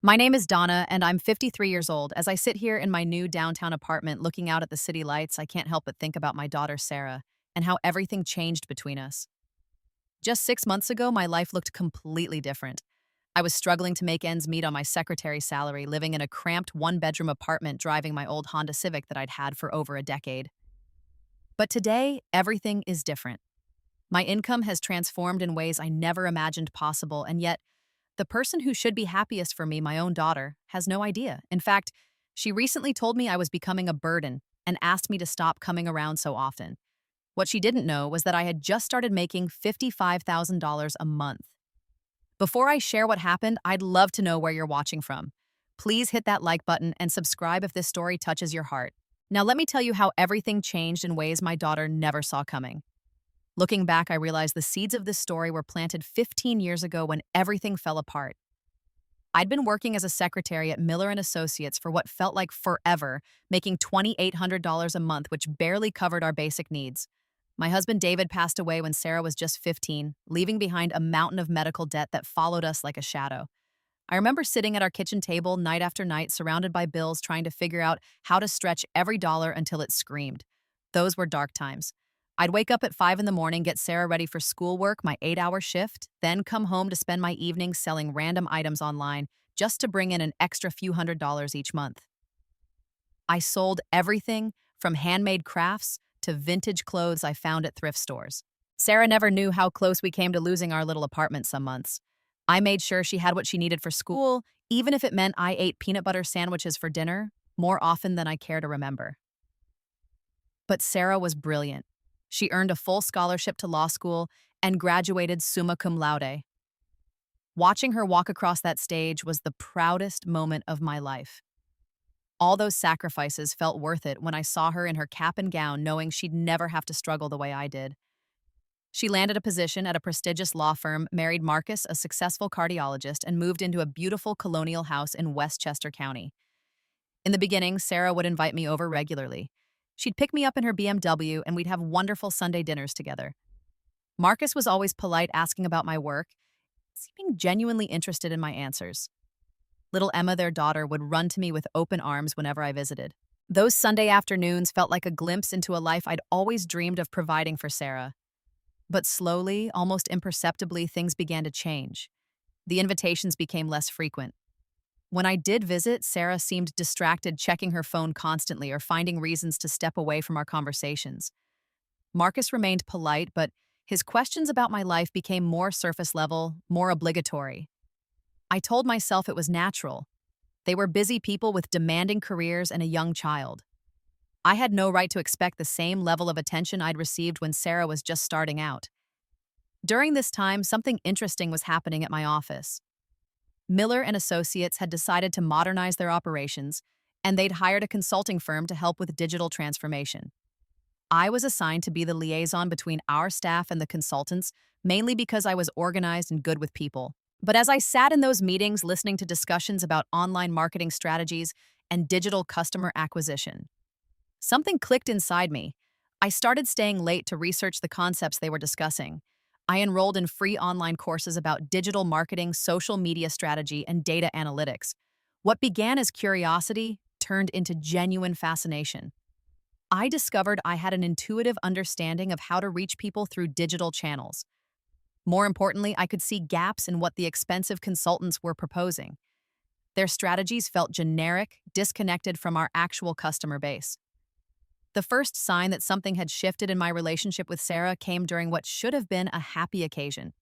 My name is Donna, and I'm 53 years old. As I sit here in my new downtown apartment looking out at the city lights, I can't help but think about my daughter, Sarah, and how everything changed between us. Just 6 months ago, my life looked completely different. I was struggling to make ends meet on my secretary's salary, living in a cramped one-bedroom apartment driving my old Honda Civic that I'd had for over a decade. But today, everything is different. My income has transformed in ways I never imagined possible, and yet, the person who should be happiest for me, my own daughter, has no idea. In fact, she recently told me I was becoming a burden and asked me to stop coming around so often. What she didn't know was that I had just started making $55,000 a month. Before I share what happened, I'd love to know where you're watching from. Please hit that like button and subscribe if this story touches your heart. Now, let me tell you how everything changed in ways my daughter never saw coming. Looking back, I realized the seeds of this story were planted 15 years ago when everything fell apart. I'd been working as a secretary at Miller and Associates for what felt like forever, making $2,800 a month, which barely covered our basic needs. My husband David passed away when Sarah was just 15, leaving behind a mountain of medical debt that followed us like a shadow. I remember sitting at our kitchen table night after night, surrounded by bills, trying to figure out how to stretch every dollar until it screamed. Those were dark times. I'd wake up at 5 in the morning, get Sarah ready for schoolwork, my 8-hour shift, then come home to spend my evenings selling random items online just to bring in an extra few $100s each month. I sold everything from handmade crafts to vintage clothes I found at thrift stores. Sarah never knew how close we came to losing our little apartment some months. I made sure she had what she needed for school, even if it meant I ate peanut butter sandwiches for dinner, more often than I care to remember. But Sarah was brilliant. She earned a full scholarship to law school and graduated summa cum laude. Watching her walk across that stage was the proudest moment of my life. All those sacrifices felt worth it when I saw her in her cap and gown, knowing she'd never have to struggle the way I did. She landed a position at a prestigious law firm, married Marcus, a successful cardiologist, and moved into a beautiful colonial house in Westchester County. In the beginning, Sarah would invite me over regularly. She'd pick me up in her BMW, and we'd have wonderful Sunday dinners together. Marcus was always polite, asking about my work, seeming genuinely interested in my answers. Little Emma, their daughter, would run to me with open arms whenever I visited. Those Sunday afternoons felt like a glimpse into a life I'd always dreamed of providing for Sarah. But slowly, almost imperceptibly, things began to change. The invitations became less frequent. When I did visit, Sarah seemed distracted, checking her phone constantly or finding reasons to step away from our conversations. Marcus remained polite, but his questions about my life became more surface level, more obligatory. I told myself it was natural. They were busy people with demanding careers and a young child. I had no right to expect the same level of attention I'd received when Sarah was just starting out. During this time, something interesting was happening at my office. Miller and Associates had decided to modernize their operations, and they'd hired a consulting firm to help with digital transformation. I was assigned to be the liaison between our staff and the consultants, mainly because I was organized and good with people. But as I sat in those meetings listening to discussions about online marketing strategies and digital customer acquisition, something clicked inside me. I started staying late to research the concepts they were discussing. I enrolled in free online courses about digital marketing, social media strategy, and data analytics. What began as curiosity turned into genuine fascination. I discovered I had an intuitive understanding of how to reach people through digital channels. More importantly, I could see gaps in what the expensive consultants were proposing. Their strategies felt generic, disconnected from our actual customer base. The first sign that something had shifted in my relationship with Sarah came during what should have been a happy occasion.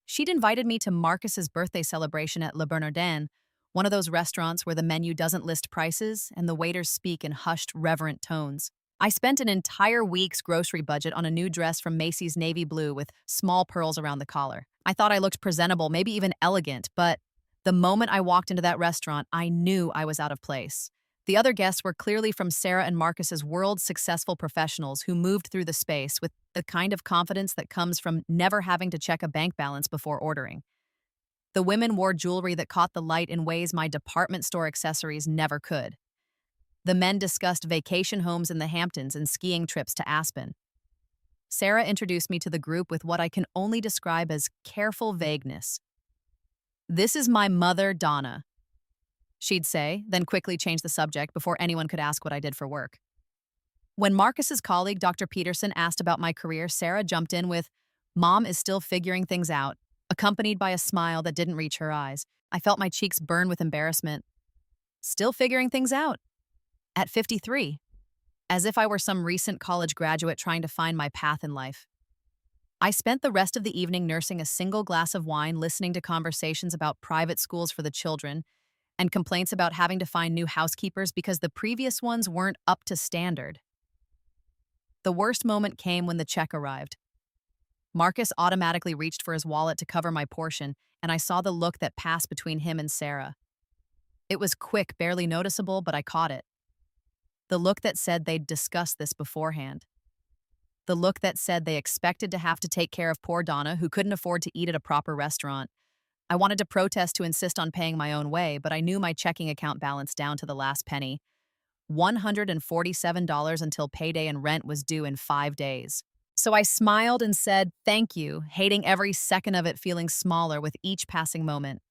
She'd invited me to Marcus's birthday celebration at Le Bernardin, one of those restaurants where the menu doesn't list prices and the waiters speak in hushed, reverent tones. I spent an entire week's grocery budget on a new dress from Macy's navy blue with small pearls around the collar. I thought I looked presentable, maybe even elegant, but the moment I walked into that restaurant, I knew I was out of place. The other guests were clearly from Sarah and Marcus's world-successful professionals who moved through the space with the kind of confidence that comes from never having to check a bank balance before ordering. The women wore jewelry that caught the light in ways my department store accessories never could. The men discussed vacation homes in the Hamptons and skiing trips to Aspen. Sarah introduced me to the group with what I can only describe as careful vagueness. "This is my mother, Donna. she'd say, then quickly change the subject before anyone could ask what I did for work. When Marcus's colleague, Dr. Peterson, asked about my career, Sarah jumped in with, "Mom is still figuring things out," accompanied by a smile that didn't reach her eyes. I felt my cheeks burn with embarrassment. Still figuring things out. At 53. As if I were some recent college graduate trying to find my path in life. I spent the rest of the evening nursing a single glass of wine, listening to conversations about private schools for the children, and complaints about having to find new housekeepers because the previous ones weren't up to standard. The worst moment came when the check arrived. Marcus automatically reached for his wallet to cover my portion, and I saw the look that passed between him and Sarah. It was quick, barely noticeable, but I caught it. The look that said they'd discussed this beforehand. The look that said they expected to have to take care of poor Donna, who couldn't afford to eat at a proper restaurant. I wanted to protest to insist on paying my own way, but I knew my checking account balance down to the last penny. $147 until payday, and rent was due in 5 days. So I smiled and said, "Thank you," hating every second of it, feeling smaller with each passing moment.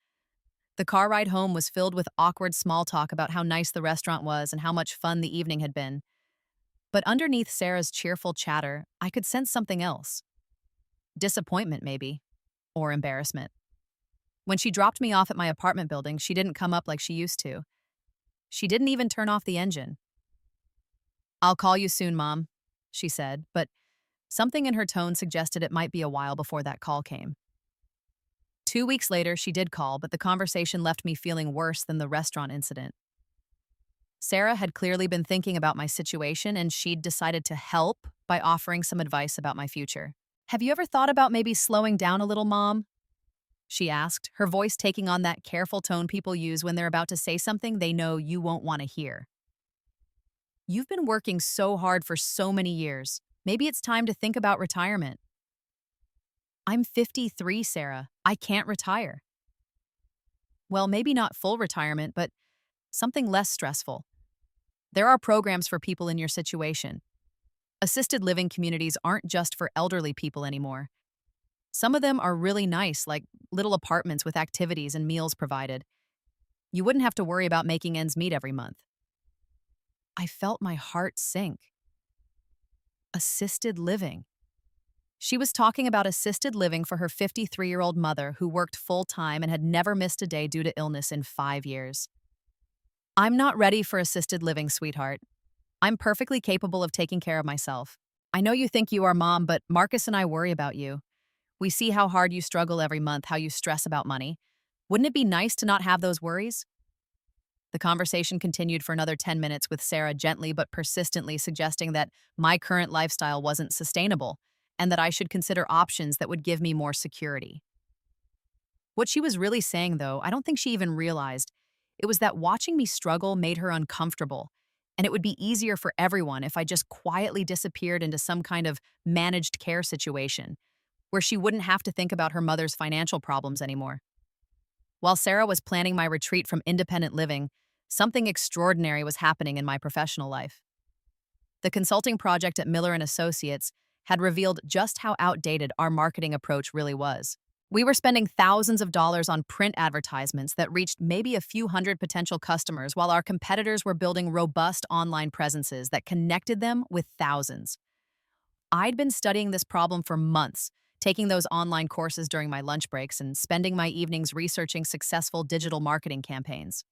The car ride home was filled with awkward small talk about how nice the restaurant was and how much fun the evening had been. But underneath Sarah's cheerful chatter, I could sense something else. Disappointment, maybe. Or embarrassment. When she dropped me off at my apartment building, she didn't come up like she used to. She didn't even turn off the engine. "I'll call you soon, Mom," she said, but something in her tone suggested it might be a while before that call came. 2 weeks later, she did call, but the conversation left me feeling worse than the restaurant incident. Sarah had clearly been thinking about my situation, and she'd decided to help by offering some advice about my future. "Have you ever thought about maybe slowing down a little, Mom?" she asked, her voice taking on that careful tone people use when they're about to say something they know you won't want to hear. "You've been working so hard for so many years. Maybe it's time to think about retirement." "I'm 53, Sarah. I can't retire." "Well, maybe not full retirement, but something less stressful. There are programs for people in your situation. Assisted living communities aren't just for elderly people anymore. Some of them are really nice, like little apartments with activities and meals provided. You wouldn't have to worry about making ends meet every month." I felt my heart sink. Assisted living. She was talking about assisted living for her 53-year-old mother who worked full-time and had never missed a day due to illness in 5 years. "I'm not ready for assisted living, sweetheart. I'm perfectly capable of taking care of myself. I know you think you are, Mom, but Marcus and I worry about you. We see how hard you struggle every month, how you stress about money. Wouldn't it be nice to not have those worries?" The conversation continued for another 10 minutes, with Sarah gently but persistently suggesting that my current lifestyle wasn't sustainable and that I should consider options that would give me more security. What she was really saying, though, I don't think she even realized, it was that watching me struggle made her uncomfortable, and it would be easier for everyone if I just quietly disappeared into some kind of managed care situation, where she wouldn't have to think about her mother's financial problems anymore. While Sarah was planning my retreat from independent living, something extraordinary was happening in my professional life. The consulting project at Miller & Associates had revealed just how outdated our marketing approach really was. We were spending thousands of dollars on print advertisements that reached maybe a few hundred potential customers, while our competitors were building robust online presences that connected them with thousands. I'd been studying this problem for months, taking those online courses during my lunch breaks and spending my evenings researching successful digital marketing campaigns.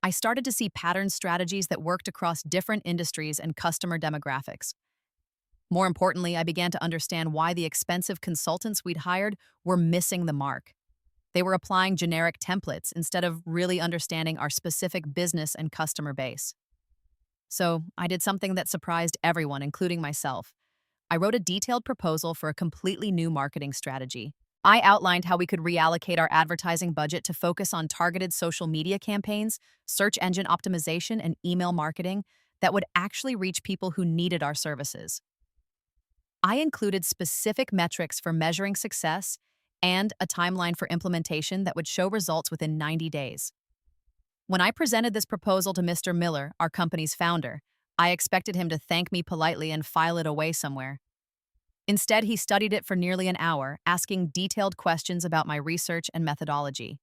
I started to see pattern strategies that worked across different industries and customer demographics. More importantly, I began to understand why the expensive consultants we'd hired were missing the mark. They were applying generic templates instead of really understanding our specific business and customer base. So I did something that surprised everyone, including myself. I wrote a detailed proposal for a completely new marketing strategy. I outlined how we could reallocate our advertising budget to focus on targeted social media campaigns, search engine optimization, and email marketing that would actually reach people who needed our services. I included specific metrics for measuring success and a timeline for implementation that would show results within 90 days. When I presented this proposal to Mr. Miller, our company's founder, I expected him to thank me politely and file it away somewhere. Instead, he studied it for nearly an hour, asking detailed questions about my research and methodology.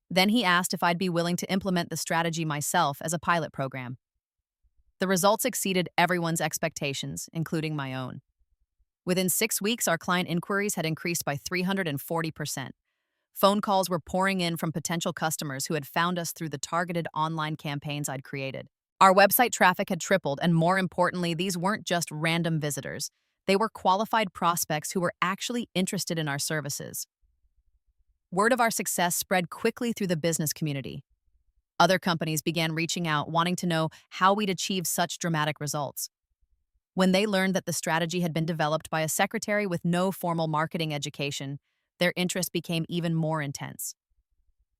Then he asked if I'd be willing to implement the strategy myself as a pilot program. The results exceeded everyone's expectations, including my own. Within 6 weeks, our client inquiries had increased by 340%. Phone calls were pouring in from potential customers who had found us through the targeted online campaigns I'd created. Our website traffic had tripled, and more importantly, these weren't just random visitors. They were qualified prospects who were actually interested in our services. Word of our success spread quickly through the business community. Other companies began reaching out, wanting to know how we'd achieved such dramatic results. When they learned that the strategy had been developed by a secretary with no formal marketing education, their interest became even more intense.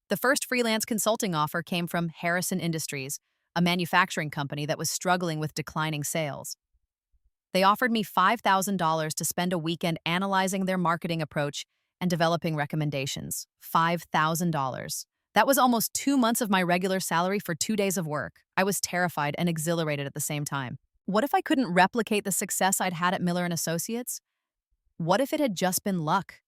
The first freelance consulting offer came from Harrison Industries, a manufacturing company that was struggling with declining sales. They offered me $5,000 to spend a weekend analyzing their marketing approach and developing recommendations. $5,000. That was almost 2 months of my regular salary for 2 days of work. I was terrified and exhilarated at the same time. What if I couldn't replicate the success I'd had at Miller and Associates? What if it had just been luck?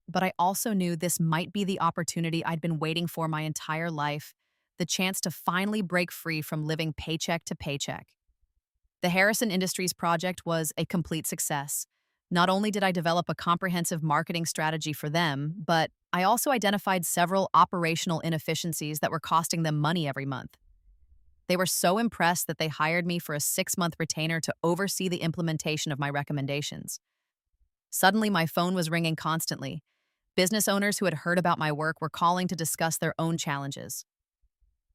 But I also knew this might be the opportunity I'd been waiting for my entire life, the chance to finally break free from living paycheck to paycheck. The Harrison Industries project was a complete success. Not only did I develop a comprehensive marketing strategy for them, but I also identified several operational inefficiencies that were costing them money every month. They were so impressed that they hired me for a 6-month retainer to oversee the implementation of my recommendations. Suddenly, my phone was ringing constantly. Business owners who had heard about my work were calling to discuss their own challenges.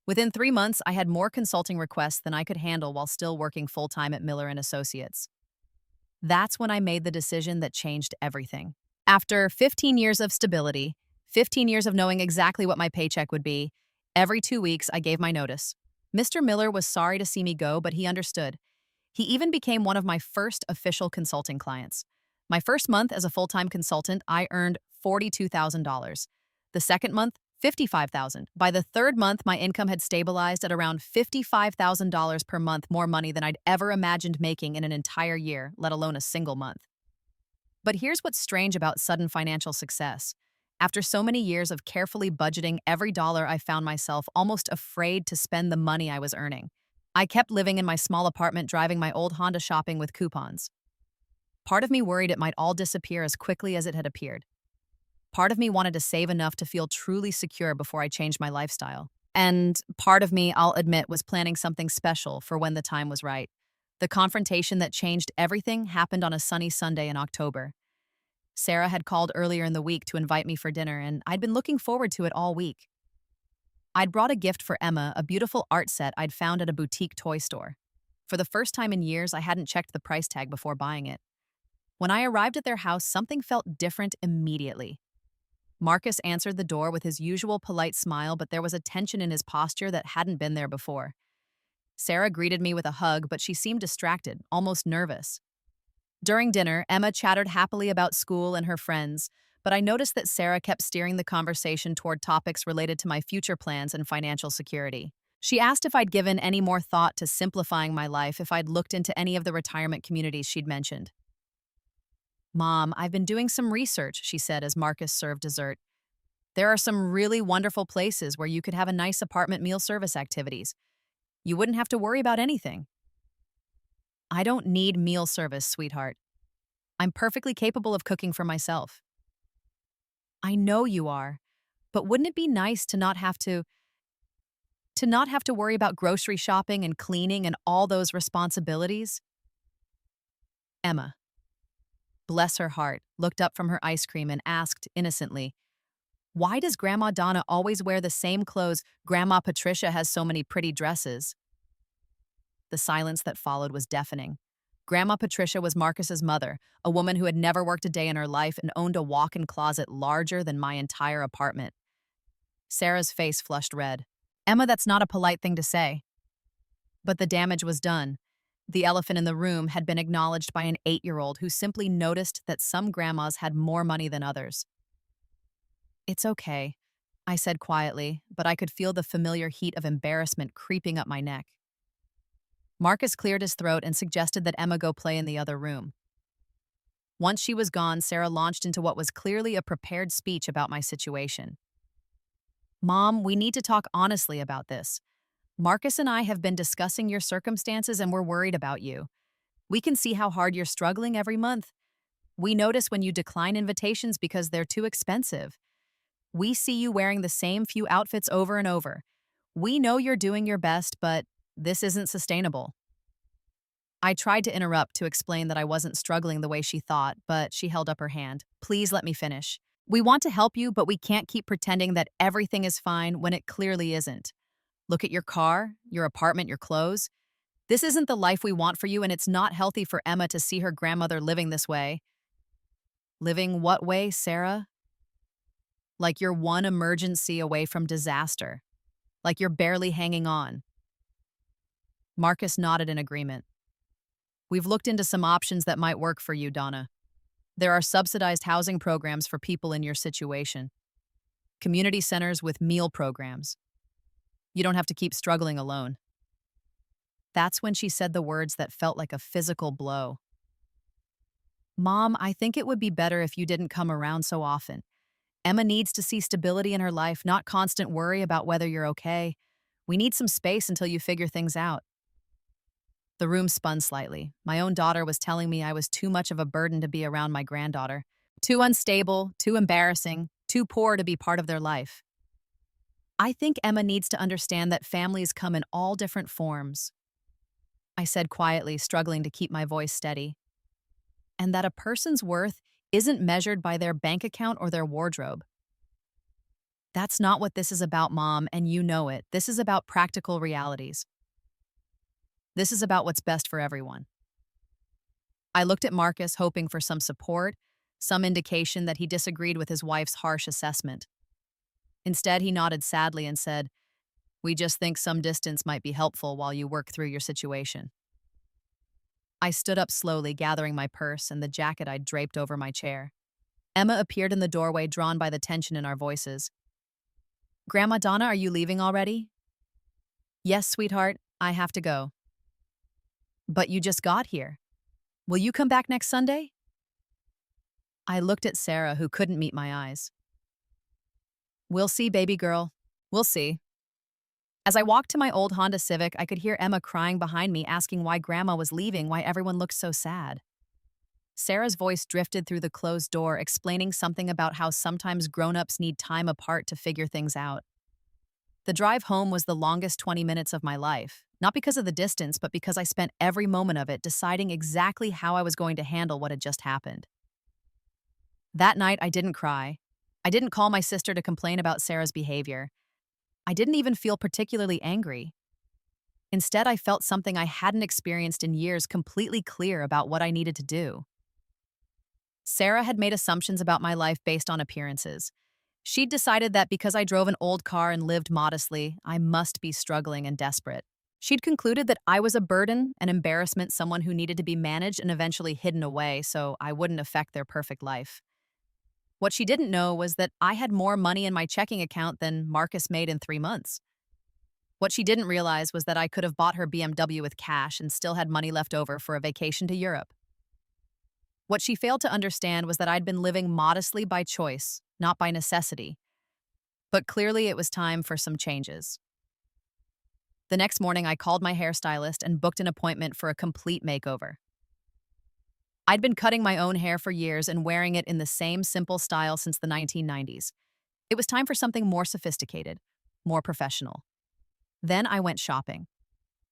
Within 3 months, I had more consulting requests than I could handle while still working full-time at Miller and Associates. That's when I made the decision that changed everything. After 15 years of stability, 15 years of knowing exactly what my paycheck would be, every 2 weeks I gave my notice. Mr. Miller was sorry to see me go, but he understood. He even became one of my first official consulting clients. My first month as a full-time consultant, I earned $42,000. The second month, $55,000. By the third month, my income had stabilized at around $55,000 per month, more money than I'd ever imagined making in an entire year, let alone a single month. But here's what's strange about sudden financial success. After so many years of carefully budgeting every dollar, I found myself almost afraid to spend the money I was earning. I kept living in my small apartment, driving my old Honda shopping with coupons. Part of me worried it might all disappear as quickly as it had appeared. Part of me wanted to save enough to feel truly secure before I changed my lifestyle. And part of me, I'll admit, was planning something special for when the time was right. The confrontation that changed everything happened on a sunny Sunday in October. Sarah had called earlier in the week to invite me for dinner, and I'd been looking forward to it all week. I'd brought a gift for Emma, a beautiful art set I'd found at a boutique toy store. For the first time in years, I hadn't checked the price tag before buying it. When I arrived at their house, something felt different immediately. Marcus answered the door with his usual polite smile, but there was a tension in his posture that hadn't been there before. Sarah greeted me with a hug, but she seemed distracted, almost nervous. During dinner, Emma chattered happily about school and her friends, but I noticed that Sarah kept steering the conversation toward topics related to my future plans and financial security. She asked if I'd given any more thought to simplifying my life, if I'd looked into any of the retirement communities she'd mentioned. "Mom, I've been doing some research," she said as Marcus served dessert. "There are some really wonderful places where you could have a nice apartment meal service activities. You wouldn't have to worry about anything." "I don't need meal service, sweetheart. I'm perfectly capable of cooking for myself." "I know you are, but wouldn't it be nice to not have to worry about grocery shopping and cleaning and all those responsibilities?" Emma, bless her heart, looked up from her ice cream and asked innocently, "Why does Grandma Donna always wear the same clothes? Grandma Patricia has so many pretty dresses." The silence that followed was deafening. Grandma Patricia was Marcus's mother, a woman who had never worked a day in her life and owned a walk-in closet larger than my entire apartment. Sarah's face flushed red. "Emma, that's not a polite thing to say." But the damage was done. The elephant in the room had been acknowledged by an 8-year-old who simply noticed that some grandmas had more money than others. "It's okay," I said quietly, but I could feel the familiar heat of embarrassment creeping up my neck. Marcus cleared his throat and suggested that Emma go play in the other room. Once she was gone, Sarah launched into what was clearly a prepared speech about my situation. Mom, we need to talk honestly about this. Marcus and I have been discussing your circumstances and we're worried about you. We can see how hard you're struggling every month. We notice when you decline invitations because they're too expensive. We see you wearing the same few outfits over and over. We know you're doing your best, but this isn't sustainable. I tried to interrupt to explain that I wasn't struggling the way she thought, but she held up her hand. Please let me finish. We want to help you, but we can't keep pretending that everything is fine when it clearly isn't. Look at your car, your apartment, your clothes. This isn't the life we want for you, and it's not healthy for Emma to see her grandmother living this way. Living what way, Sarah? Like you're one emergency away from disaster. Like you're barely hanging on. Marcus nodded in agreement. We've looked into some options that might work for you, Donna. There are subsidized housing programs for people in your situation. Community centers with meal programs. You don't have to keep struggling alone. That's when she said the words that felt like a physical blow. Mom, I think it would be better if you didn't come around so often. Emma needs to see stability in her life, not constant worry about whether you're okay. We need some space until you figure things out. The room spun slightly. My own daughter was telling me I was too much of a burden to be around my granddaughter. Too unstable, too embarrassing, too poor to be part of their life. I think Emma needs to understand that families come in all different forms, I said quietly, struggling to keep my voice steady. And that a person's worth isn't measured by their bank account or their wardrobe. That's not what this is about, Mom, and you know it. This is about practical realities. This is about what's best for everyone. I looked at Marcus, hoping for some support, some indication that he disagreed with his wife's harsh assessment. Instead, he nodded sadly and said, "We just think some distance might be helpful while you work through your situation." I stood up slowly, gathering my purse and the jacket I'd draped over my chair. Emma appeared in the doorway, drawn by the tension in our voices. "Grandma Donna, are you leaving already?" "Yes, sweetheart, I have to go." "But you just got here. Will you come back next Sunday?" I looked at Sarah, who couldn't meet my eyes. "We'll see, baby girl. We'll see." As I walked to my old Honda Civic, I could hear Emma crying behind me, asking why Grandma was leaving, why everyone looked so sad. Sarah's voice drifted through the closed door, explaining something about how sometimes grown-ups need time apart to figure things out. The drive home was the longest 20 minutes of my life, not because of the distance, but because I spent every moment of it deciding exactly how I was going to handle what had just happened. That night, I didn't cry. I didn't call my sister to complain about Sarah's behavior. I didn't even feel particularly angry. Instead, I felt something I hadn't experienced in years, completely clear about what I needed to do. Sarah had made assumptions about my life based on appearances. She'd decided that because I drove an old car and lived modestly, I must be struggling and desperate. She'd concluded that I was a burden, an embarrassment, someone who needed to be managed and eventually hidden away so I wouldn't affect their perfect life. What she didn't know was that I had more money in my checking account than Marcus made in 3 months. What she didn't realize was that I could have bought her BMW with cash and still had money left over for a vacation to Europe. What she failed to understand was that I'd been living modestly by choice, not by necessity. But clearly it was time for some changes. The next morning, I called my hairstylist and booked an appointment for a complete makeover. I'd been cutting my own hair for years and wearing it in the same simple style since the 1990s. It was time for something more sophisticated, more professional. Then I went shopping.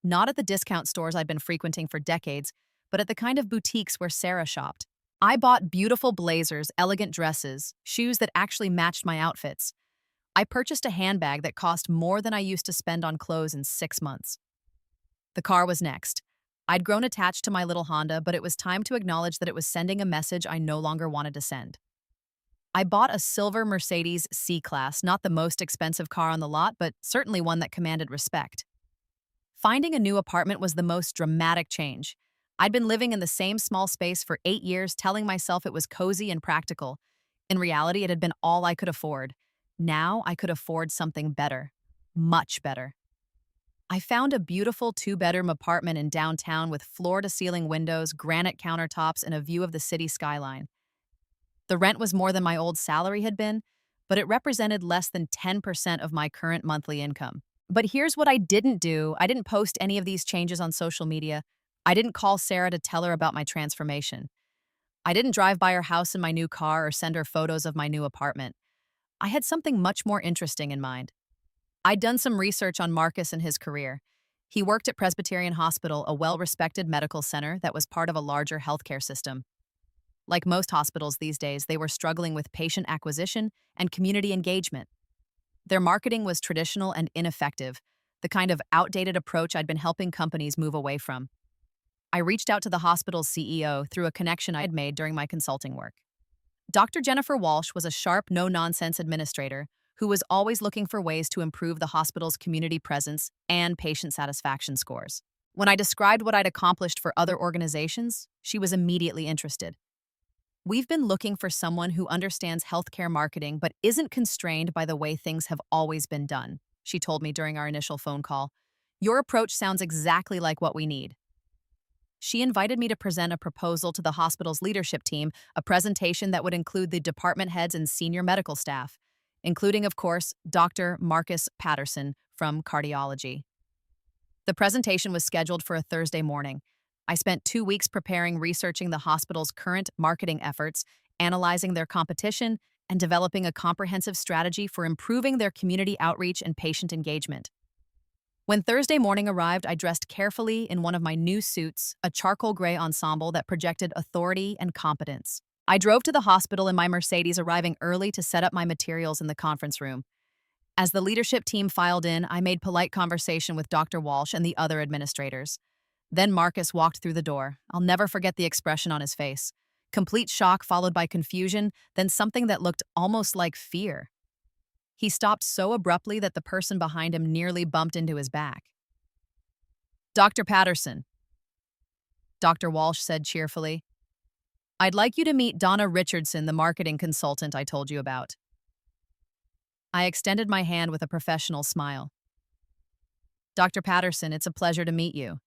Not at the discount stores I'd been frequenting for decades, but at the kind of boutiques where Sarah shopped. I bought beautiful blazers, elegant dresses, shoes that actually matched my outfits. I purchased a handbag that cost more than I used to spend on clothes in 6 months. The car was next. I'd grown attached to my little Honda, but it was time to acknowledge that it was sending a message I no longer wanted to send. I bought a silver Mercedes C-Class, not the most expensive car on the lot, but certainly one that commanded respect. Finding a new apartment was the most dramatic change. I'd been living in the same small space for 8 years, telling myself it was cozy and practical. In reality, it had been all I could afford. Now I could afford something better. Much better. I found a beautiful 2-bedroom apartment in downtown with floor-to-ceiling windows, granite countertops, and a view of the city skyline. The rent was more than my old salary had been, but it represented less than 10% of my current monthly income. But here's what I didn't do. I didn't post any of these changes on social media. I didn't call Sarah to tell her about my transformation. I didn't drive by her house in my new car or send her photos of my new apartment. I had something much more interesting in mind. I'd done some research on Marcus and his career. He worked at Presbyterian Hospital, a well-respected medical center that was part of a larger healthcare system. Like most hospitals these days, they were struggling with patient acquisition and community engagement. Their marketing was traditional and ineffective, the kind of outdated approach I'd been helping companies move away from. I reached out to the hospital's CEO through a connection I'd made during my consulting work. Dr. Jennifer Walsh was a sharp, no-nonsense administrator who was always looking for ways to improve the hospital's community presence and patient satisfaction scores. When I described what I'd accomplished for other organizations, she was immediately interested. "We've been looking for someone who understands healthcare marketing but isn't constrained by the way things have always been done," she told me during our initial phone call. "Your approach sounds exactly like what we need." She invited me to present a proposal to the hospital's leadership team, a presentation that would include the department heads and senior medical staff, including, of course, Dr. Marcus Patterson from cardiology. The presentation was scheduled for a Thursday morning. I spent 2 weeks preparing, researching the hospital's current marketing efforts, analyzing their competition, and developing a comprehensive strategy for improving their community outreach and patient engagement. When Thursday morning arrived, I dressed carefully in one of my new suits, a charcoal gray ensemble that projected authority and competence. I drove to the hospital in my Mercedes, arriving early to set up my materials in the conference room. As the leadership team filed in, I made polite conversation with Dr. Walsh and the other administrators. Then Marcus walked through the door. I'll never forget the expression on his face. Complete shock followed by confusion, then something that looked almost like fear. He stopped so abruptly that the person behind him nearly bumped into his back. "Dr. Patterson," Dr. Walsh said cheerfully, "I'd like you to meet Donna Richardson, the marketing consultant I told you about." I extended my hand with a professional smile. "Dr. Patterson, it's a pleasure to meet you."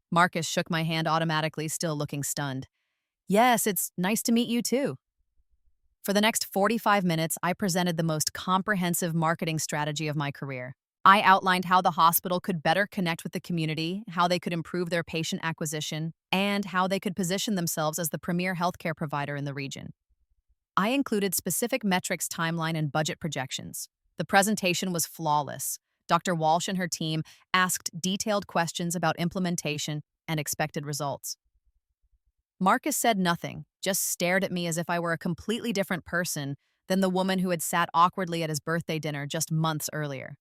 Marcus shook my hand automatically, still looking stunned. "Yes, it's nice to meet you too." For the next 45 minutes, I presented the most comprehensive marketing strategy of my career. I outlined how the hospital could better connect with the community, how they could improve their patient acquisition, and how they could position themselves as the premier healthcare provider in the region. I included specific metrics, timeline, and budget projections. The presentation was flawless. Dr. Walsh and her team asked detailed questions about implementation and expected results. Marcus said nothing, just stared at me as if I were a completely different person than the woman who had sat awkwardly at his birthday dinner just months earlier.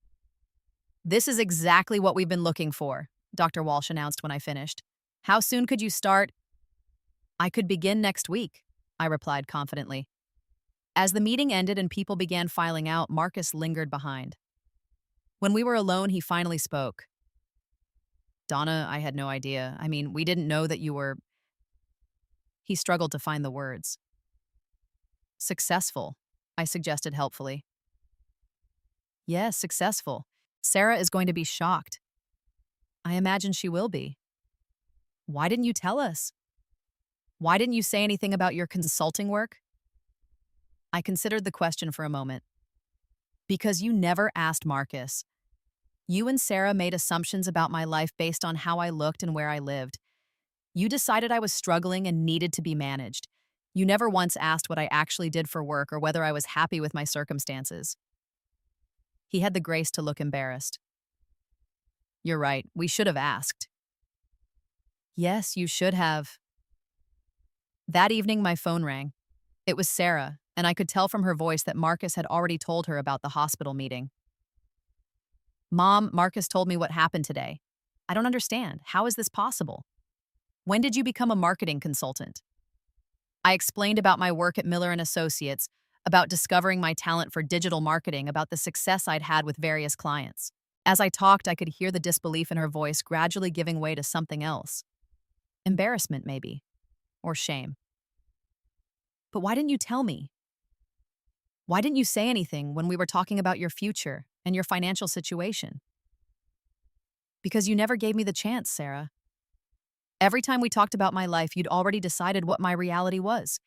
"This is exactly what we've been looking for," Dr. Walsh announced when I finished. "How soon could you start?" "I could begin next week," I replied confidently. As the meeting ended and people began filing out, Marcus lingered behind. When we were alone, he finally spoke. "Donna, I had no idea. We didn't know that you were—" He struggled to find the words. "Successful," I suggested helpfully. "Yes, successful. Sarah is going to be shocked." "I imagine she will be." "Why didn't you tell us? Why didn't you say anything about your consulting work?" I considered the question for a moment. "Because you never asked Marcus. You and Sarah made assumptions about my life based on how I looked and where I lived. You decided I was struggling and needed to be managed. You never once asked what I actually did for work or whether I was happy with my circumstances." He had the grace to look embarrassed. "You're right. We should have asked." "Yes, you should have." That evening, my phone rang. It was Sarah, and I could tell from her voice that Marcus had already told her about the hospital meeting. "Mom, Marcus told me what happened today. I don't understand. How is this possible? When did you become a marketing consultant?" I explained about my work at Miller and Associates, about discovering my talent for digital marketing, about the success I'd had with various clients. As I talked, I could hear the disbelief in her voice gradually giving way to something else. Embarrassment, maybe. Or shame. "But why didn't you tell me? Why didn't you say anything when we were talking about your future and your financial situation?" "Because you never gave me the chance, Sarah. Every time we talked about my life, you'd already decided what my reality was.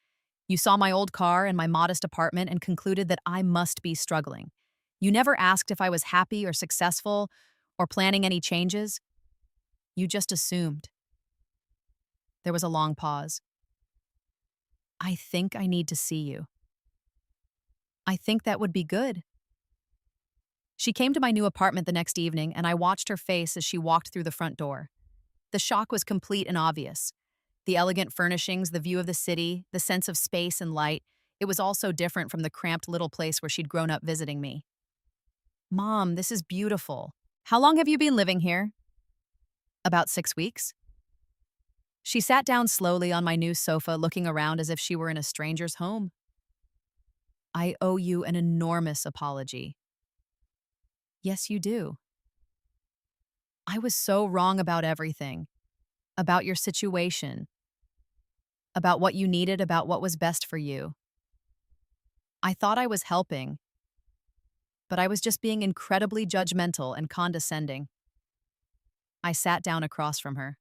You saw my old car and my modest apartment and concluded that I must be struggling. You never asked if I was happy or successful or planning any changes. You just assumed. There was a long pause. I think I need to see you. I think that would be good. She came to my new apartment the next evening, and I watched her face as she walked through the front door. The shock was complete and obvious. The elegant furnishings, the view of the city, the sense of space and light, it was all so different from the cramped little place where she'd grown up visiting me. Mom, this is beautiful. How long have you been living here? About 6 weeks. She sat down slowly on my new sofa, looking around as if she were in a stranger's home. I owe you an enormous apology. Yes, you do. I was so wrong about everything, about your situation, about what you needed, about what was best for you. I thought I was helping, but I was just being incredibly judgmental and condescending. I sat down across from her.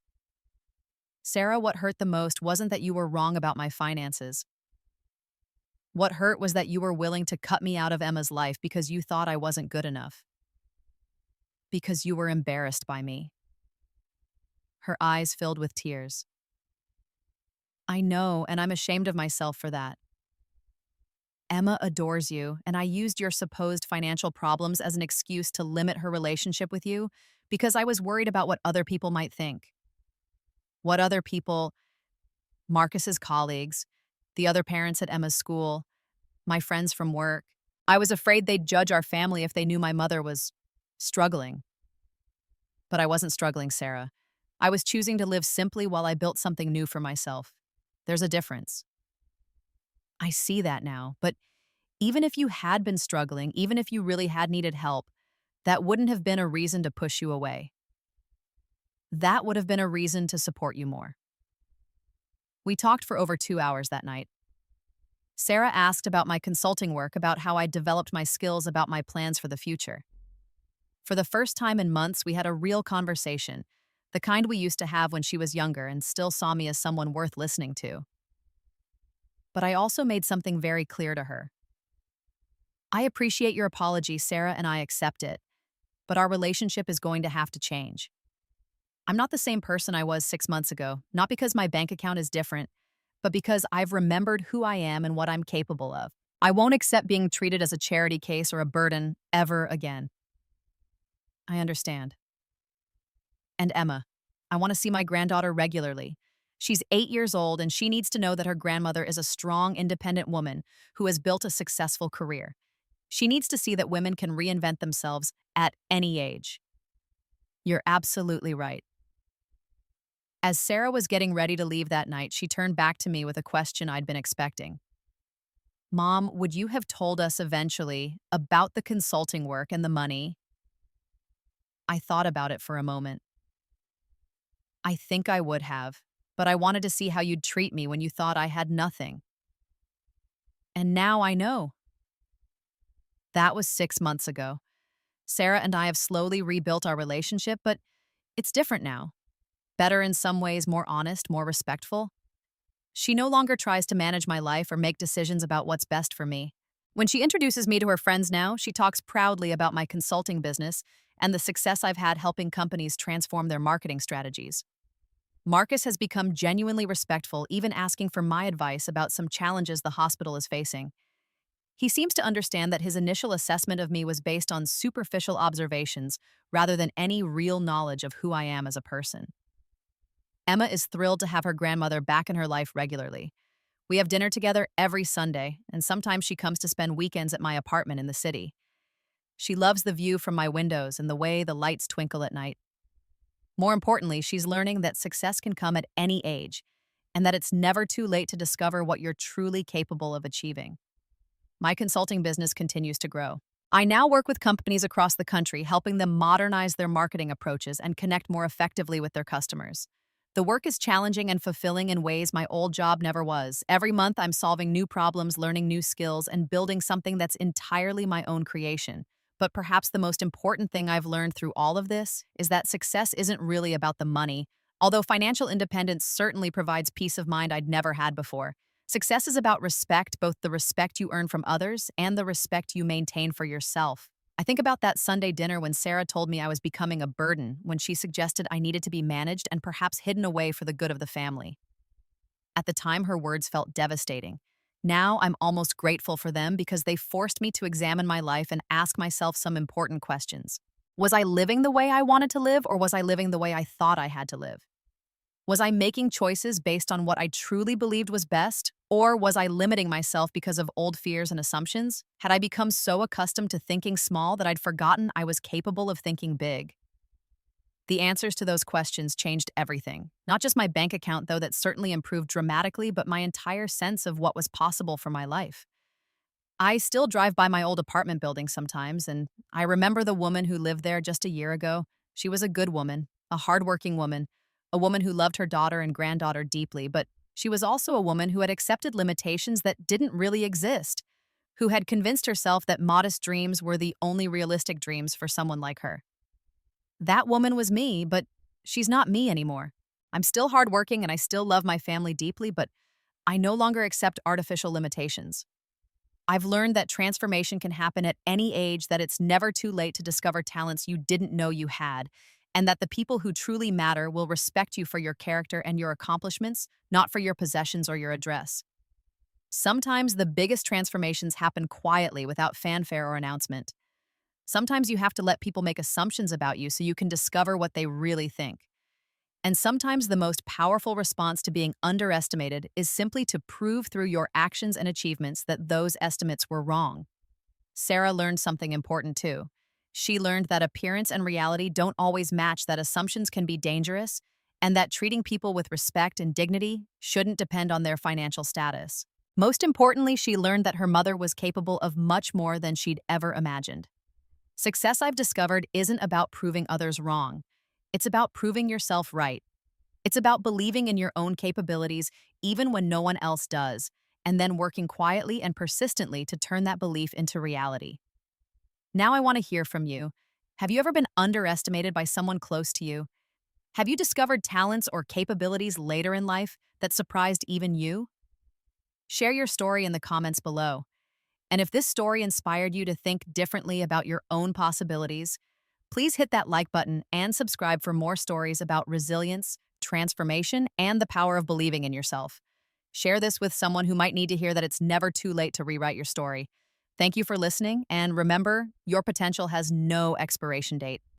Sarah, what hurt the most wasn't that you were wrong about my finances. What hurt was that you were willing to cut me out of Emma's life because you thought I wasn't good enough. Because you were embarrassed by me. Her eyes filled with tears. I know, and I'm ashamed of myself for that. Emma adores you, and I used your supposed financial problems as an excuse to limit her relationship with you because I was worried about what other people might think. What other people, Marcus's colleagues, the other parents at Emma's school, my friends from work. I was afraid they'd judge our family if they knew my mother was struggling. But I wasn't struggling, Sarah. I was choosing to live simply while I built something new for myself. There's a difference. I see that now, but even if you had been struggling, even if you really had needed help, that wouldn't have been a reason to push you away. That would have been a reason to support you more. We talked for over 2 hours that night. Sarah asked about my consulting work, about how I developed my skills, about my plans for the future. For the first time in months, we had a real conversation, the kind we used to have when she was younger and still saw me as someone worth listening to. But I also made something very clear to her. I appreciate your apology, Sarah, and I accept it, but our relationship is going to have to change. I'm not the same person I was 6 months ago, not because my bank account is different, but because I've remembered who I am and what I'm capable of. I won't accept being treated as a charity case or a burden ever again. I understand. And Emma, I want to see my granddaughter regularly. She's 8 years old, and she needs to know that her grandmother is a strong, independent woman who has built a successful career. She needs to see that women can reinvent themselves at any age. You're absolutely right. As Sarah was getting ready to leave that night, she turned back to me with a question I'd been expecting. Mom, would you have told us eventually about the consulting work and the money? I thought about it for a moment. I think I would have, but I wanted to see how you'd treat me when you thought I had nothing. And now I know. That was 6 months ago. Sarah and I have slowly rebuilt our relationship, but it's different now. Better in some ways, more honest, more respectful. She no longer tries to manage my life or make decisions about what's best for me. When she introduces me to her friends now, she talks proudly about my consulting business and the success I've had helping companies transform their marketing strategies. Marcus has become genuinely respectful, even asking for my advice about some challenges the hospital is facing. He seems to understand that his initial assessment of me was based on superficial observations rather than any real knowledge of who I am as a person. Emma is thrilled to have her grandmother back in her life regularly. We have dinner together every Sunday, and sometimes she comes to spend weekends at my apartment in the city. She loves the view from my windows and the way the lights twinkle at night. More importantly, she's learning that success can come at any age, and that it's never too late to discover what you're truly capable of achieving. My consulting business continues to grow. I now work with companies across the country, helping them modernize their marketing approaches and connect more effectively with their customers. The work is challenging and fulfilling in ways my old job never was. Every month, I'm solving new problems, learning new skills, and building something that's entirely my own creation. But perhaps the most important thing I've learned through all of this is that success isn't really about the money. Although financial independence certainly provides peace of mind I'd never had before, Success is about respect, both the respect you earn from others and the respect you maintain for yourself. I think about that Sunday dinner when Sarah told me I was becoming a burden, when she suggested I needed to be managed and perhaps hidden away for the good of the family. At the time, her words felt devastating. Now I'm almost grateful for them because they forced me to examine my life and ask myself some important questions. Was I living the way I wanted to live, or was I living the way I thought I had to live? Was I making choices based on what I truly believed was best, or was I limiting myself because of old fears and assumptions? Had I become so accustomed to thinking small that I'd forgotten I was capable of thinking big? The answers to those questions changed everything. Not just my bank account, though, that certainly improved dramatically, but my entire sense of what was possible for my life. I still drive by my old apartment building sometimes, and I remember the woman who lived there just a year ago. She was a good woman, a hardworking woman, a woman who loved her daughter and granddaughter deeply, but she was also a woman who had accepted limitations that didn't really exist, who had convinced herself that modest dreams were the only realistic dreams for someone like her. That woman was me, but she's not me anymore. I'm still hardworking and I still love my family deeply, but I no longer accept artificial limitations. I've learned that transformation can happen at any age, that it's never too late to discover talents you didn't know you had, and that the people who truly matter will respect you for your character and your accomplishments, not for your possessions or your address. Sometimes the biggest transformations happen quietly without fanfare or announcement. Sometimes you have to let people make assumptions about you so you can discover what they really think. And sometimes the most powerful response to being underestimated is simply to prove through your actions and achievements that those estimates were wrong. Sarah learned something important too. She learned that appearance and reality don't always match, that assumptions can be dangerous, and that treating people with respect and dignity shouldn't depend on their financial status. Most importantly, she learned that her mother was capable of much more than she'd ever imagined. Success, I've discovered, isn't about proving others wrong. It's about proving yourself right. It's about believing in your own capabilities even when no one else does, and then working quietly and persistently to turn that belief into reality. Now I want to hear from you. Have you ever been underestimated by someone close to you? Have you discovered talents or capabilities later in life that surprised even you? Share your story in the comments below. And if this story inspired you to think differently about your own possibilities, please hit that like button and subscribe for more stories about resilience, transformation, and the power of believing in yourself. Share this with someone who might need to hear that it's never too late to rewrite your story. Thank you for listening, and remember, your potential has no expiration date.